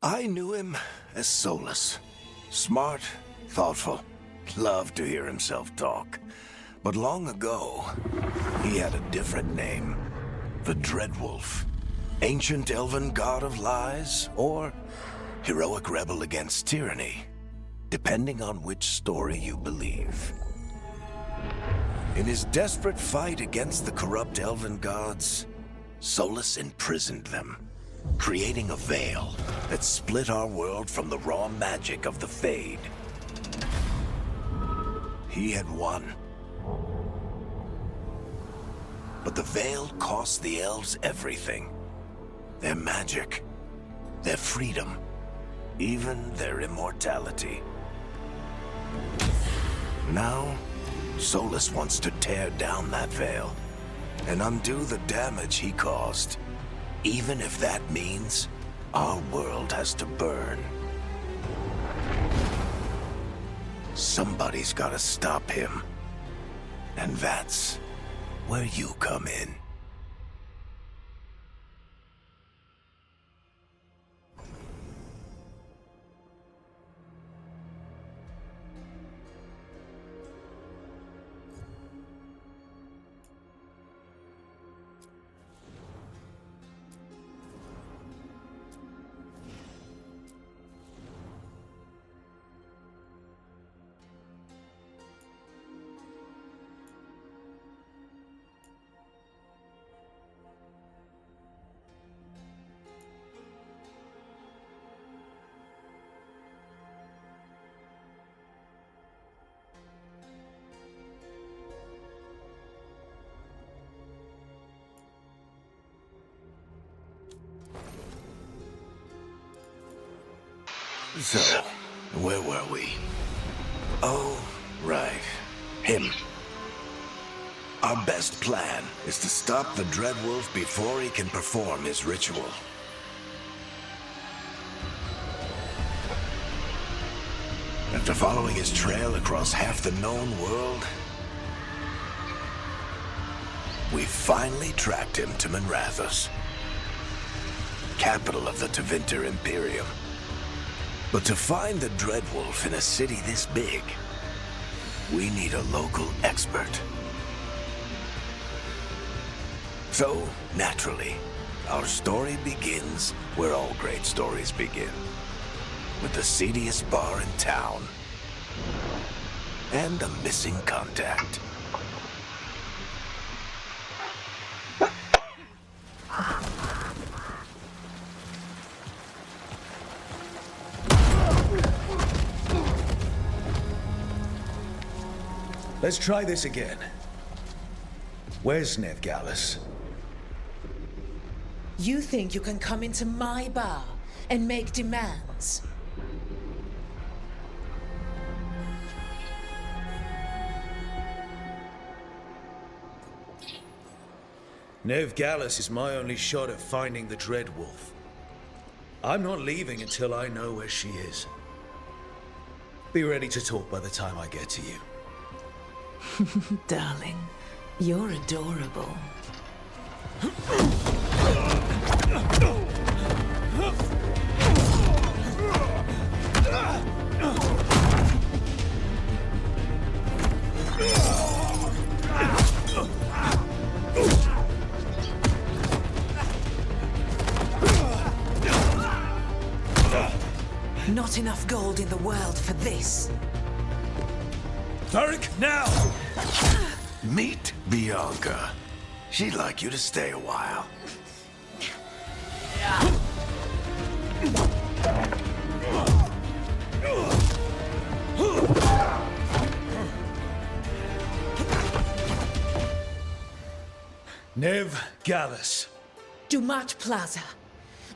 I knew him as Solus. Smart, thoughtful, loved to hear himself talk. But long ago, he had a different name. The Dreadwolf. Ancient elven god of lies, or heroic rebel against tyranny, depending on which story you believe. In his desperate fight against the corrupt elven gods, Solus imprisoned them, creating a veil that split our world from the raw magic of the Fade. He had won. But the veil cost the elves everything. Their magic, their freedom, even their immortality. Now, Solus wants to tear down that veil and undo the damage he caused, even if that means our world has to burn. Somebody's gotta stop him, and that's where you come in. So, where were we? Oh, right. Him. Our best plan is to stop the Dreadwolf before he can perform his ritual. After following his trail across half the known world, we finally tracked him to Minrathous, capital of the Tevinter Imperium. But to find the Dreadwolf in a city this big, we need a local expert. So, naturally, our story begins where all great stories begin. With the seediest bar in town. And a missing contact. Let's try this again. Where's Nevgalus? You think you can come into my bar and make demands? Nevgalus is my only shot at finding the Dreadwolf. I'm not leaving until I know where she is. Be ready to talk by the time I get to you. Darling, you're adorable. Not enough gold in the world for this. Thuric, now! Meet Bianca. She'd like you to stay a while. Nevgalus. Dumat Plaza.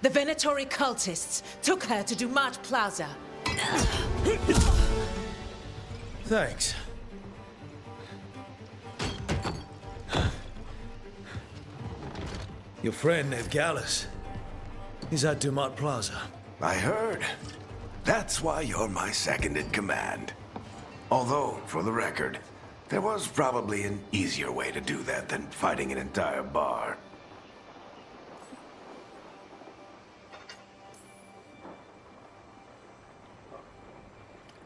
The Venatori cultists took her to Dumat Plaza. Thanks. Your friend Nevgalus is at Dumat Plaza. I heard. That's why you're my second in command. Although, for the record, there was probably an easier way to do that than fighting an entire bar.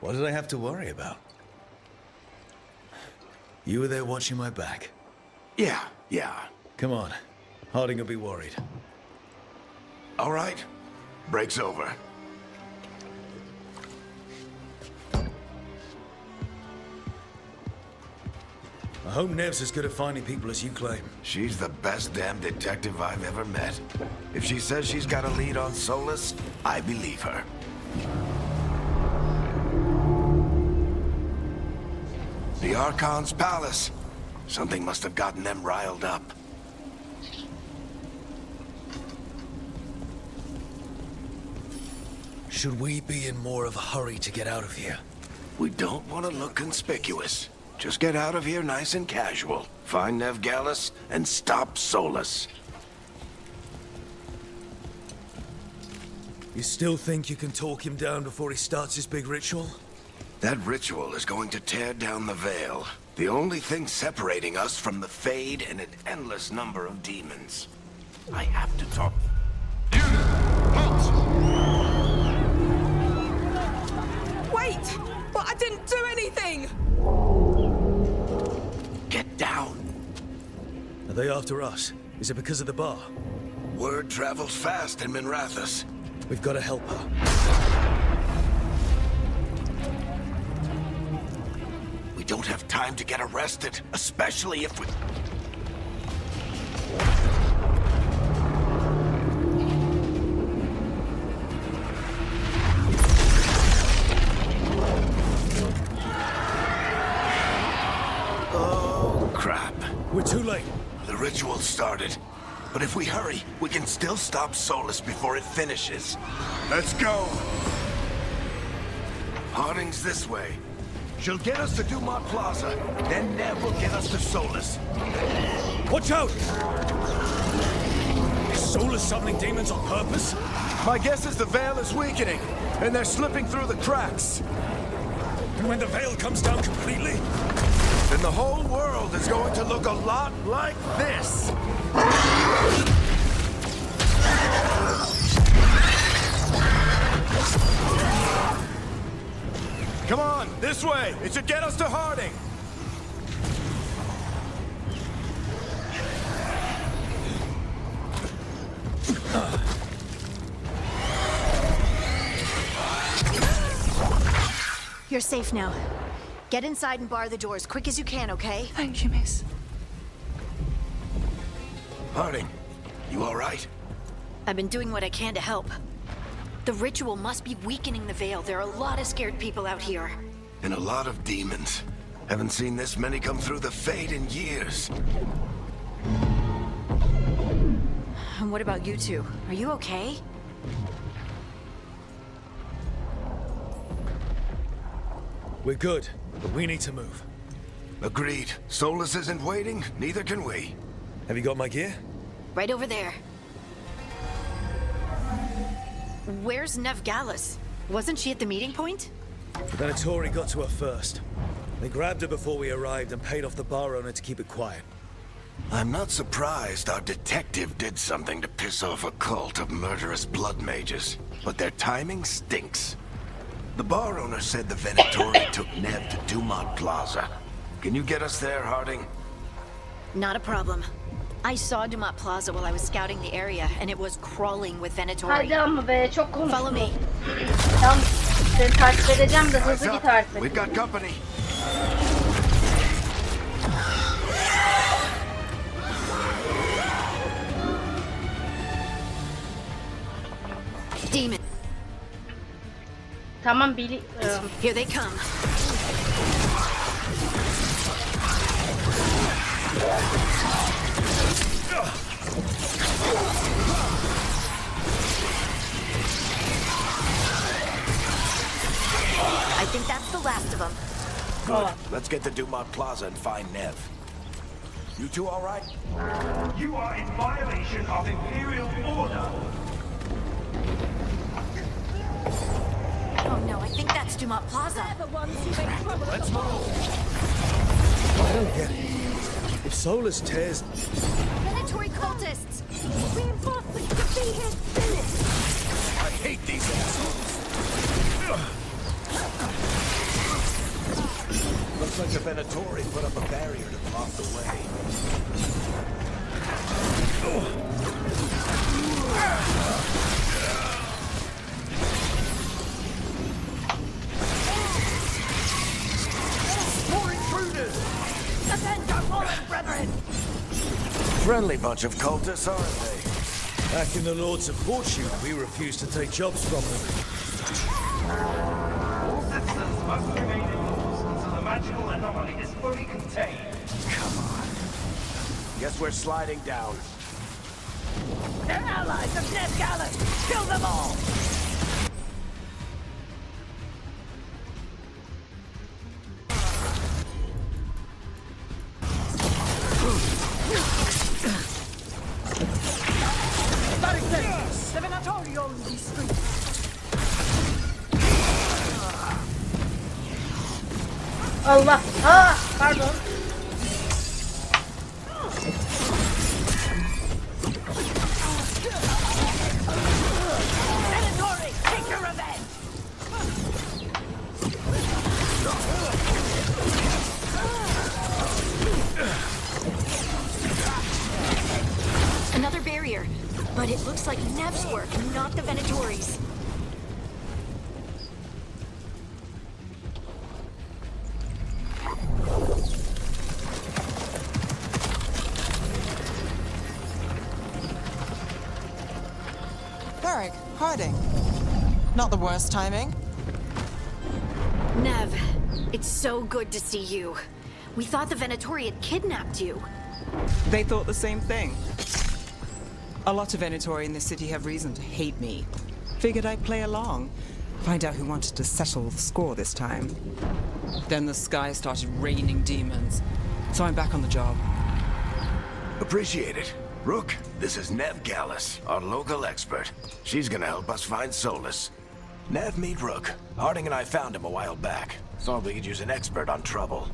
What did I have to worry about? You were there watching my back. Yeah. Come on. Harding will be worried. All right. Break's over. I hope Nev's as good at finding people as you claim. She's the best damn detective I've ever met. If she says she's got a lead on Solus, I believe her. The Archon's palace. Something must have gotten them riled up. Should we be in more of a hurry to get out of here? We don't want to look conspicuous. Just get out of here nice and casual. Find Nev Gallus and stop Solus. You still think you can talk him down before he starts his big ritual? That ritual is going to tear down the veil. The only thing separating us from the Fade and an endless number of demons. I have to talk. Wait! But I didn't do anything! Get down. Are they after us? Is it because of the bar? Word travels fast in Minrathous. We've got to help her. We don't have time to get arrested, especially if we... Oh, crap. We're too late. The ritual started. But if we hurry, we can still stop Solus before it finishes. Let's go! Harding's this way. She'll get us to Dumont Plaza. Then Nev will get us to Solus. Watch out! Is Solus summoning demons on purpose? My guess is the veil is weakening, and they're slipping through the cracks. And when the veil comes down completely? Then the whole world is going to look a lot like this. Come on, this way. It should get us to Harding. You're safe now. Get inside and bar the doors quick as you can, okay? Thank you, miss. Harding, you all right? I've been doing what I can to help. The ritual must be weakening the veil. There are a lot of scared people out here. And a lot of demons. Haven't seen this many come through the Fade in years. And what about you two? Are you okay? We're good, but we need to move. Agreed. Solus isn't waiting, neither can we. Have you got my gear? Right over there. Where's Nev Gallus? Wasn't she at the meeting point? The Venatori got to her first. They grabbed her before we arrived and paid off the bar owner to keep it quiet. I'm not surprised our detective did something to piss off a cult of murderous blood mages, but their timing stinks. The bar owner said the Venatori took Nev to Dumont Plaza. Can you get us there, Harding? Not a problem. I saw Dumont Plaza while I was scouting the area, and it was crawling with Venatori. Hadi ama be çok Follow konuştun. me. Tamam. Seni takip edeceğim de hızlı Eyes git up. artık. We've got company. Demon. Tamam Here they come. I think that's the last of them. Good. Let's get to Dumont Plaza and find Nev. You two all right? You are in violation of Imperial order. Oh no, I think that's Dumont Plaza. Let's move. I don't get it. If Solus tears... Venatori cultists! Reinforcements to be here soonest! I hate these assholes. Venatori put up a barrier to block the way. More intruders! Defend our fallen brethren! Friendly bunch of cultists, aren't they? Back in the Lords of Fortune, we refused to take jobs from them. All citizens must remain indoors until the magical anomaly is fully contained. Come on. Guess we're sliding down. They're allies of Ned Gallus! Kill them all! Allah. Ah, pardon. Venatori, take your revenge! Another barrier, but it looks like Nev's work, not the Venatori's. Varric, Harding. Not the worst timing. Nev, it's so good to see you. We thought the Venatori had kidnapped you. They thought the same thing. A lot of Venatori in this city have reason to hate me. Figured I'd play along. Find out who wanted to settle the score this time. Then the sky started raining demons. So I'm back on the job. Appreciate it. Rook, this is Nev Gallus, our local expert. She's gonna help us find Solus. Nev, meet Rook. Harding and I found him a while back. Thought we could use an expert on trouble.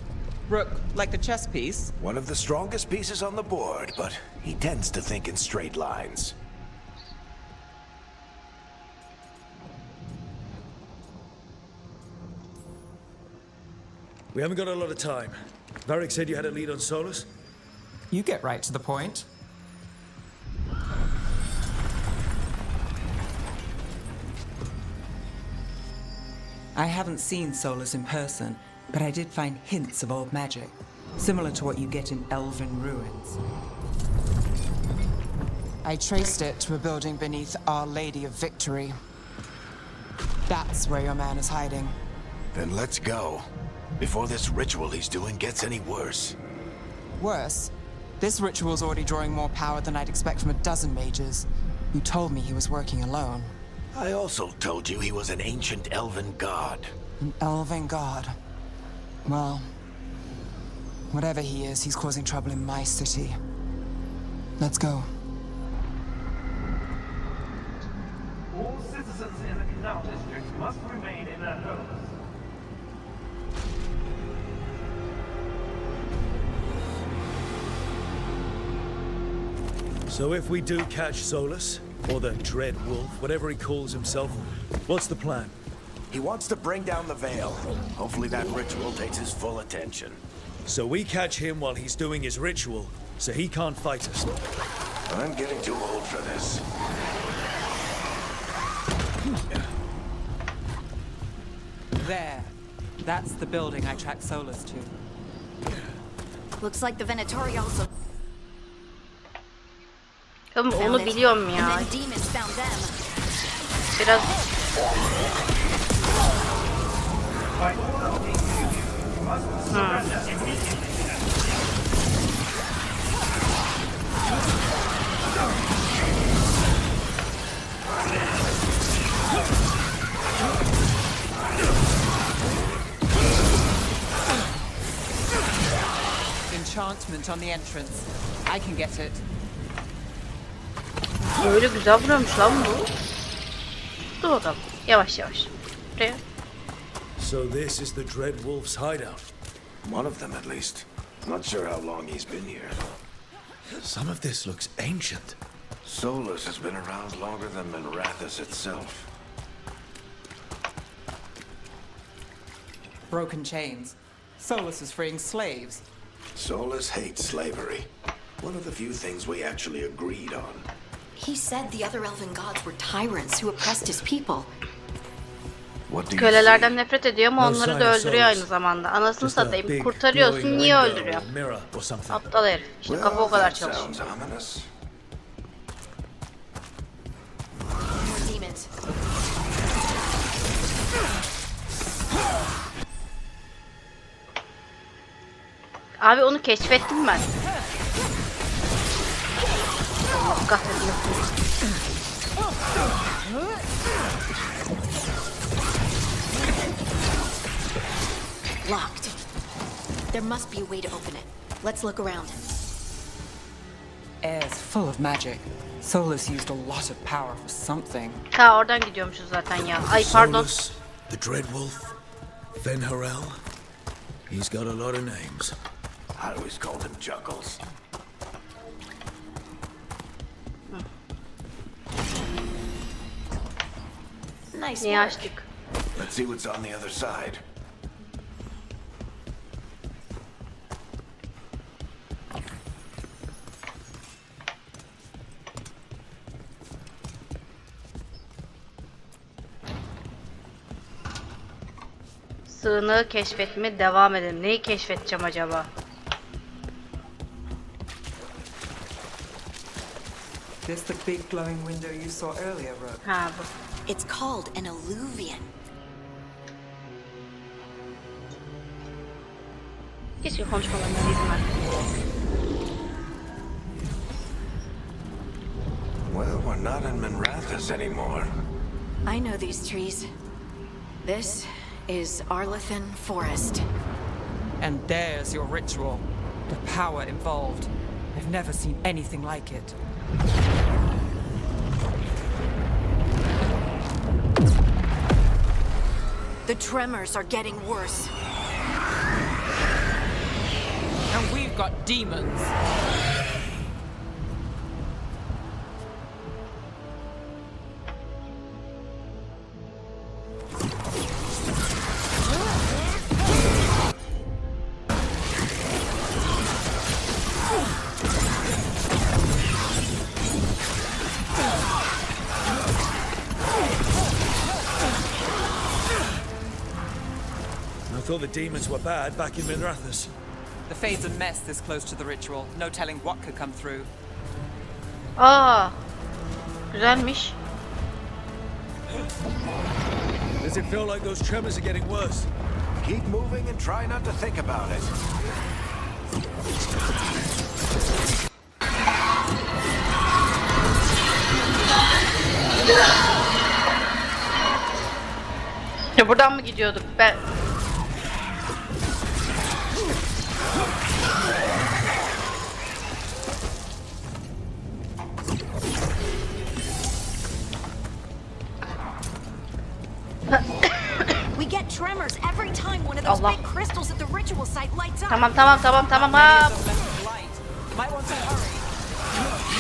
Rook, like the chess piece? One of the strongest pieces on the board, but he tends to think in straight lines. We haven't got a lot of time. Varric said you had a lead on Solus? You get right to the point. I haven't seen Solus in person, but I did find hints of old magic, similar to what you get in elven ruins. I traced it to a building beneath Our Lady of Victory. That's where your man is hiding. Then let's go. Before this ritual he's doing gets any worse. Worse, this ritual's already drawing more power than I'd expect from a dozen mages. You told me he was working alone. I also told you he was an ancient elven god. An elven god. Well, whatever he is, he's causing trouble in my city. Let's go. All citizens in the Canal District must remain in their homes. So if we do catch Solus, or the Dread Wolf, whatever he calls himself, what's the plan? He wants to bring down the veil. Hopefully that ritual takes his full attention. So we catch him while he's doing his ritual, so he can't fight us. I'm getting too old for this. There. That's the building I tracked Solus to. Looks like the Venatori also Oğlum found onu it. biliyorum ya. And then demons found them. Biraz By order of the King, you must surrender immediately. Enchantment on the entrance. I can get it. böyle güzel vuruyormuş lan bu. Dur bakalım. Yavaş yavaş. Buraya. So this is the Dread Wolf's hideout. One of them, at least. Not sure how long he's been here. Some of this looks ancient. Solus has been around longer than Minrathous itself. Broken chains. Solus is freeing slaves. Solus hates slavery. One of the few things we actually agreed on. He said the other elven gods were tyrants who oppressed his people. What do you Kölelerden see? nefret ediyor ama No onları sign da of öldürüyor aynı Solus. zamanda. Anasını Just a satayım. big Kurtarıyorsun, glowing niye window öldürüyor? or mirror or something. Aptal herif. İşte Well, kafa o kadar that çalışıyor. sounds ominous. More demons. Abi onu keşfettim ben. Allah kahretsin. Locked. There must be a way to open it. Let's look around. Air's full of magic. Solus used a lot of power for something. Ha oradan gidiyormuşuz zaten ya. Ay pardon. Solus, the Dreadwolf, Fenharel. He's got a lot of names. I always called him Juggles. Nice Niye work. açtık? Let's see what's on the other side. Sığınağı keşfetmeye devam edelim. Neyi keşfedeceğim acaba? This the big glowing window you saw earlier, Rook? Ha bu. It's called an alluvian. Keşke konuşmalarına izin ver. Well, we're not in Minrathous anymore. I know these trees. This is Arlethan Forest. And there's your ritual. The power involved. I've never seen anything like it. The tremors are getting worse. And we've got demons. I thought the demons were bad back in Minrathous. The Fade's a mess this close to the ritual. No telling what could come through. Aa. Güzelmiş. Does it feel like those tremors are getting worse? Keep moving and try not to think about it. Ya buradan mı gidiyorduk? Ben... We get tremors every time one of those Allah. big crystals at the ritual site lights up. Tamam tamam tamam tamam Many ha. of them left light. Might want to hurry.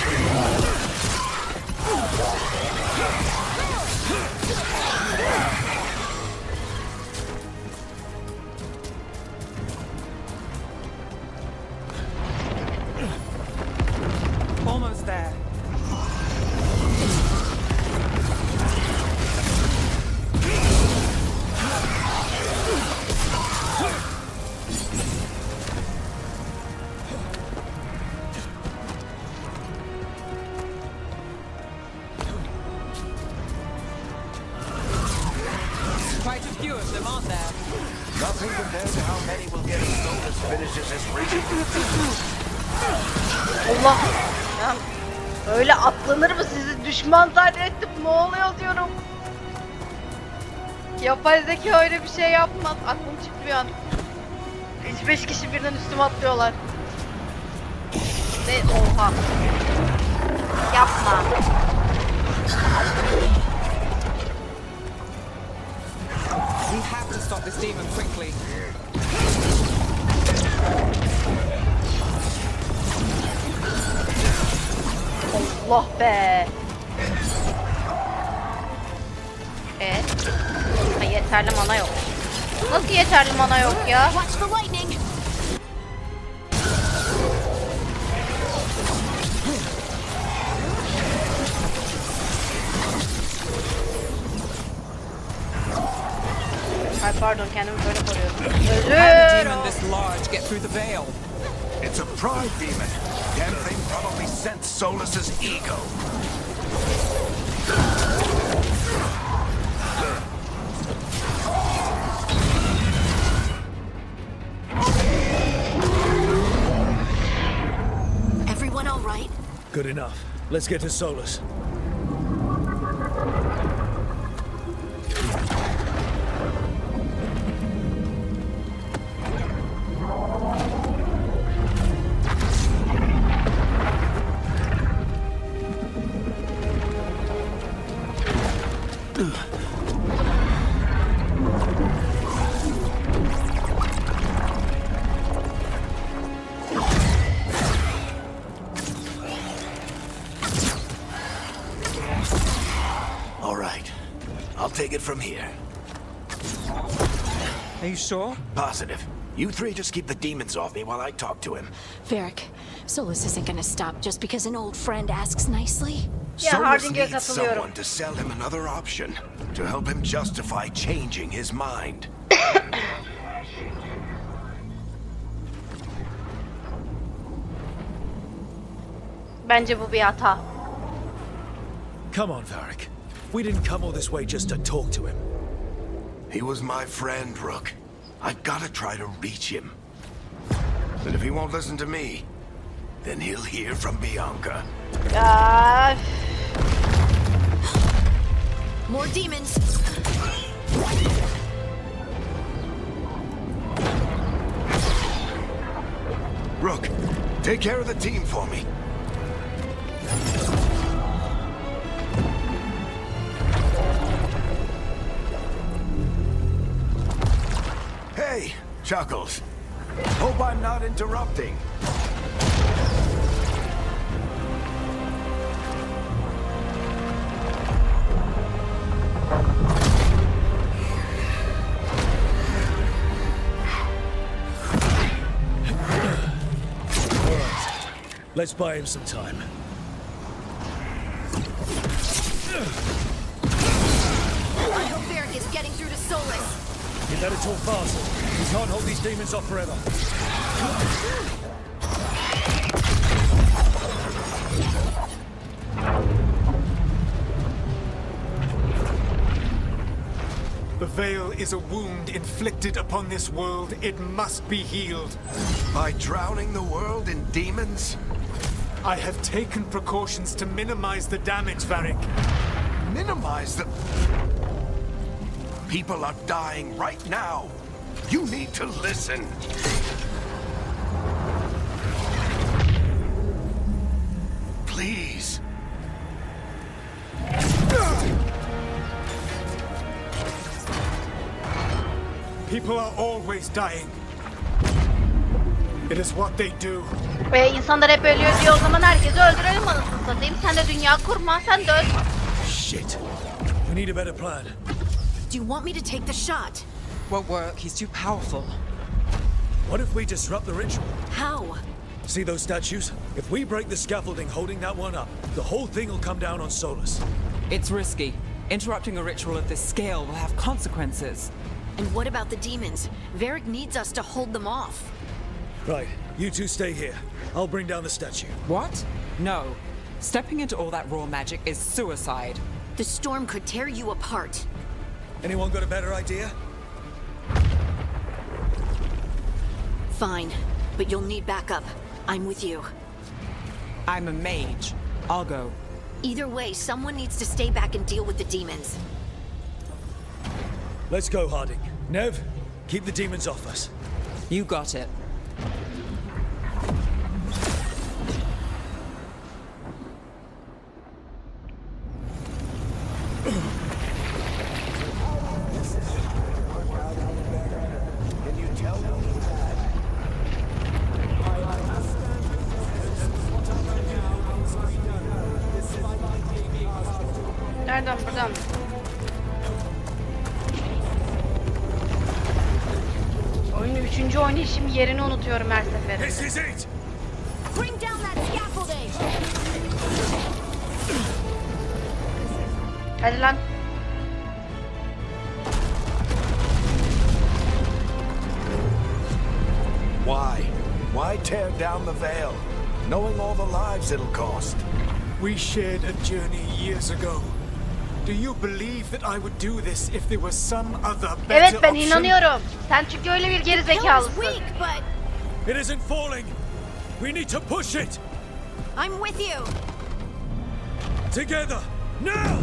Almost there. Quite a few of them, aren't there? Nothing compared to how many will get as Solus finishes his region. Allah. Ya, öyle atlanır mı, sizi düşman zannettim, ne oluyor diyorum. Yapay zeka öyle bir şey yapmaz. Aklım çıktı bir an. 3-5 kişi birden üstüme atlıyorlar. Ve oha. Yapma. We have to stop this demon quickly. Allah be. Ha, yeterli mana yok. Nasıl yeterli mana yok ya? Watch the lightning! Ay pardon, kendimi böyle koruyordum. How did a Özür. demon this large get through the veil? It's a pride demon. Damn thing probably sensed Solus's ego. Everyone all right? Good enough. Let's get to Solus. All right. I'll take it from here. Are you sure? Positive. You three just keep the demons off me while I talk to him. Varric, Solus isn't gonna stop just because an old friend asks nicely. Ya Solus Harding'e needs katılıyorum. someone to sell him another option, to help him justify changing his mind. Bence bu bir hata. Come on, Varric. We didn't come all this way just to talk to him. He was my friend, Rook. I've got to try to reach him. But if he won't listen to me, then he'll hear from Bianca. Ya, More demons! Rook, take care of the team for me. Hey, Chuckles. Hope I'm not interrupting. Let's buy him some time. I hope Varric is getting through to Solus. You better talk faster. We can't hold these demons off forever. The veil is a wound inflicted upon this world. It must be healed. By drowning the world in demons? I have taken precautions to minimize the damage, Varric. Minimize the... People are dying right now. You need to listen. Please. People are always dying. It is what they do. İnsanlar hep ölüyor diyor, o zaman herkesi öldürelim anasını satayım. Sen de dünya kurma, sen de öl. Shit. We need a better plan. Do you want me to take the shot? Won't work. He's too powerful. What if we disrupt the ritual? How? See those statues? If we break the scaffolding holding that one up, the whole thing will come down on Solus. It's risky. Interrupting a ritual of this scale will have consequences. And what about the demons? Varric needs us to hold them off. Right, you two stay here. I'll bring down the statue. What? No. Stepping into all that raw magic is suicide. The storm could tear you apart. Anyone got a better idea? Fine, but you'll need backup. I'm with you. I'm a mage. I'll go. Either way, someone needs to stay back and deal with the demons. Let's go, Harding. Nev, keep the demons off us. You got it. Nereden, buradan? 3. oynayışım yerini unutuyorum her seferinde. This is it! Bring down that scaffolding! Hadi lan. Why? Why tear down the veil, knowing all the lives it'll cost? We shared a journey years ago. Do you believe that I would do this if there was some other better Evet ben option? inanıyorum. Sen çünkü öyle bir geri Pillar's zekalısın. weak, but It isn't falling! We need to push it! I'm with you. Together! Now!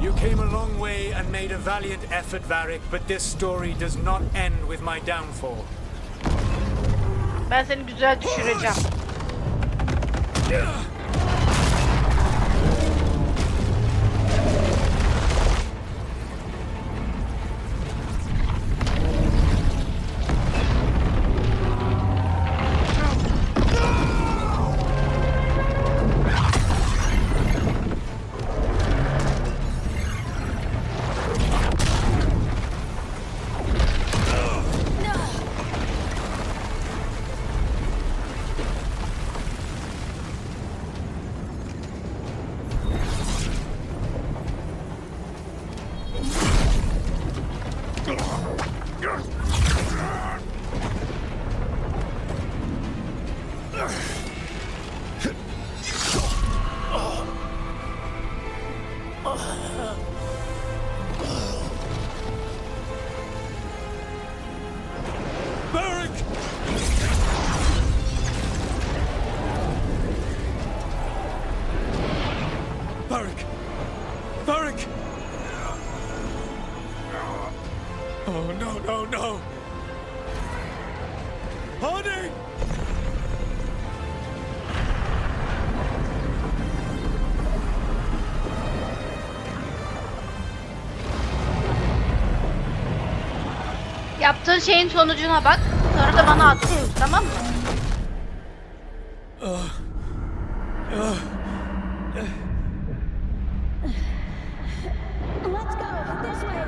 You came a long way and made a valiant effort, Varric, but this story does not end with my downfall. Ben seni güzel düşüreceğim. Varric! Varric! Oh, no, no, no! Harding! Yaptığın şeyin sonucuna bak. Sonra da bana at. Tamam mı? Let's go this way.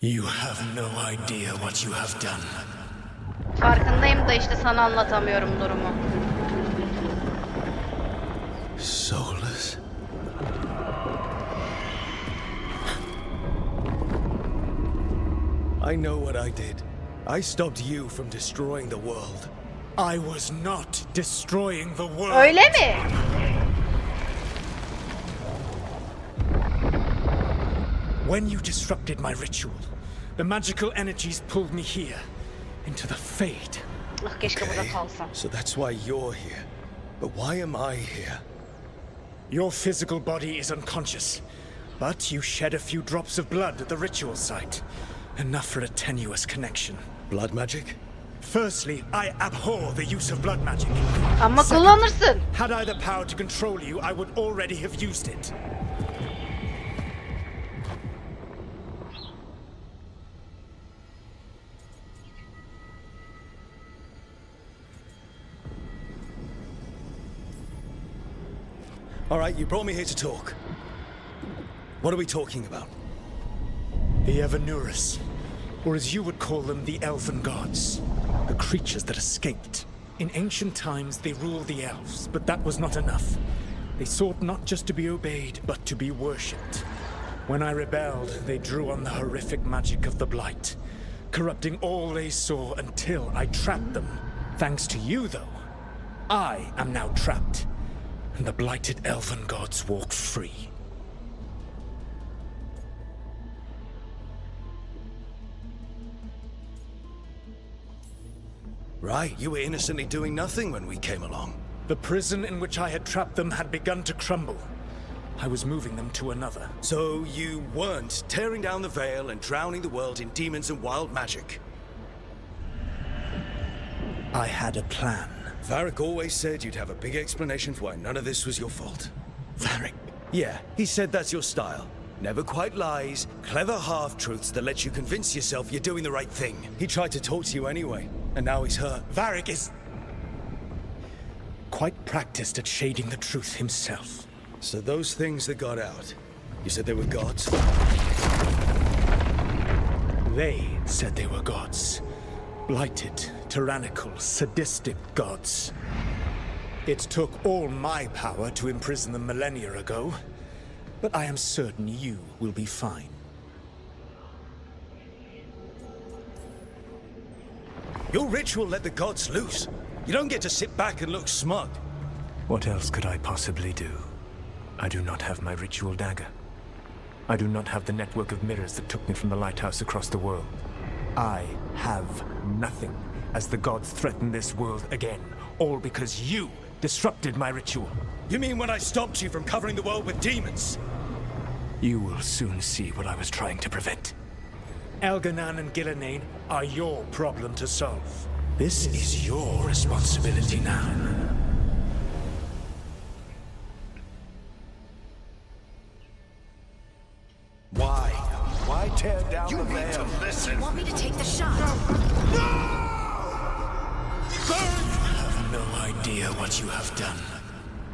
You have no idea what you have done. Farkındayım da işte sana anlatamıyorum durumu. Soulless? I know what I did. I stopped you from destroying the world. I was not destroying the world. Öyle mi? When you disrupted my ritual, the magical energies pulled me here, into the Fade. Ah keşke burada kalsam. So that's why you're here. But why am I here? Your physical body is unconscious, but you shed a few drops of blood at the ritual site. Enough for a tenuous connection. Blood magic? Firstly, I abhor the use of blood magic. Ama kullanırsın. Had I the power to control you, I would already have used it. All right, you brought me here to talk. What are we talking about? The Evanurus, or as you would call them, the Elven Gods. The creatures that escaped. In ancient times, they ruled the elves, but that was not enough. They sought not just to be obeyed, but to be worshipped. When I rebelled, they drew on the horrific magic of the Blight, corrupting all they saw until I trapped them. Thanks to you, though, I am now trapped, and the blighted Elven Gods walk free. Right, you were innocently doing nothing when we came along. The prison in which I had trapped them had begun to crumble. I was moving them to another. So you weren't tearing down the veil and drowning the world in demons and wild magic. I had a plan. Varric always said you'd have a big explanation for why none of this was your fault. Varric. Yeah, he said that's your style. Never quite lies, clever half-truths that let you convince yourself you're doing the right thing. He tried to talk to you anyway, and now he's hurt. Varric is quite practiced at shading the truth himself. So those things that got out, you said they were gods? They said they were gods. Blighted, tyrannical, sadistic gods. It took all my power to imprison them millennia ago, but I am certain you will be fine. Your ritual let the gods loose. You don't get to sit back and look smug. What else could I possibly do? I do not have my ritual dagger. I do not have the network of mirrors that took me from the lighthouse across the world. I have nothing as the gods threaten this world again, all because you disrupted my ritual. You mean when I stopped you from covering the world with demons? You will soon see what I was trying to prevent. Elganan and Gillenane are your problem to solve. This is your responsibility now. Why? Why tear down the veil? You want me to take the shot? You have no idea what you have done.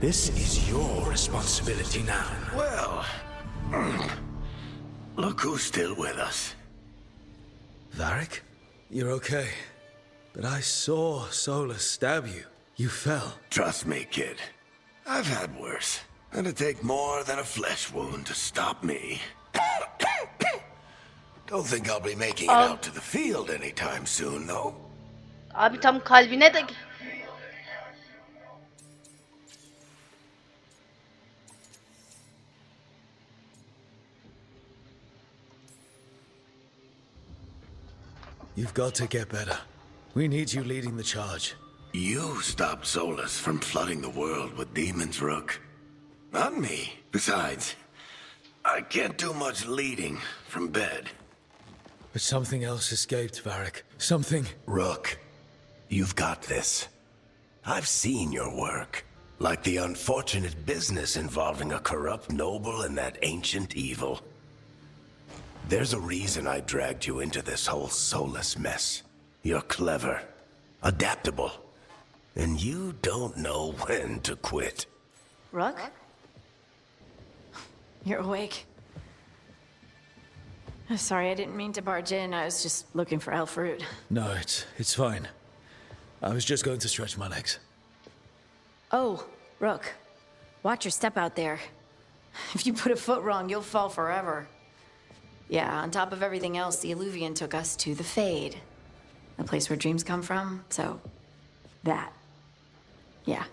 This is your responsibility now. Well, look who's still with us. Varric? You're okay. But I saw Solus stab you. You fell. Trust me, kid. I've had worse. It'd take more than a flesh wound to stop me. Don't think I'll be making it out to the field anytime soon, though. Abi tam kalbine de... You've got to get better. We need you leading the charge. You stopped Solus from flooding the world with demons, Rook. Not me. Besides, I can't do much leading from bed. But something else escaped, Varric. Something... Rook, you've got this. I've seen your work. Like the unfortunate business involving a corrupt noble and that ancient evil. There's a reason I dragged you into this whole Solus mess. You're clever, adaptable, and you don't know when to quit. Rook? You're awake. I'm sorry, I didn't mean to barge in. I was just looking for Alfred. No, it's fine. I was just going to stretch my legs. Oh, Rook. Watch your step out there. If you put a foot wrong, you'll fall forever. Yeah, on top of everything else, the Illuvian took us to the Fade. The place where dreams come from, so... that. Yeah.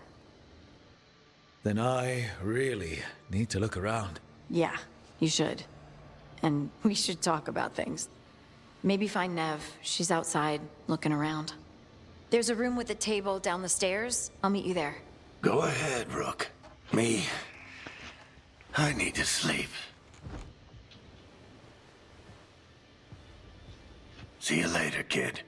Then I really need to look around. Yeah, you should. And we should talk about things. Maybe find Nev. She's outside, looking around. There's a room with a table down the stairs. I'll meet you there. Go ahead, Rook. Me, I need to sleep. See you later, kid.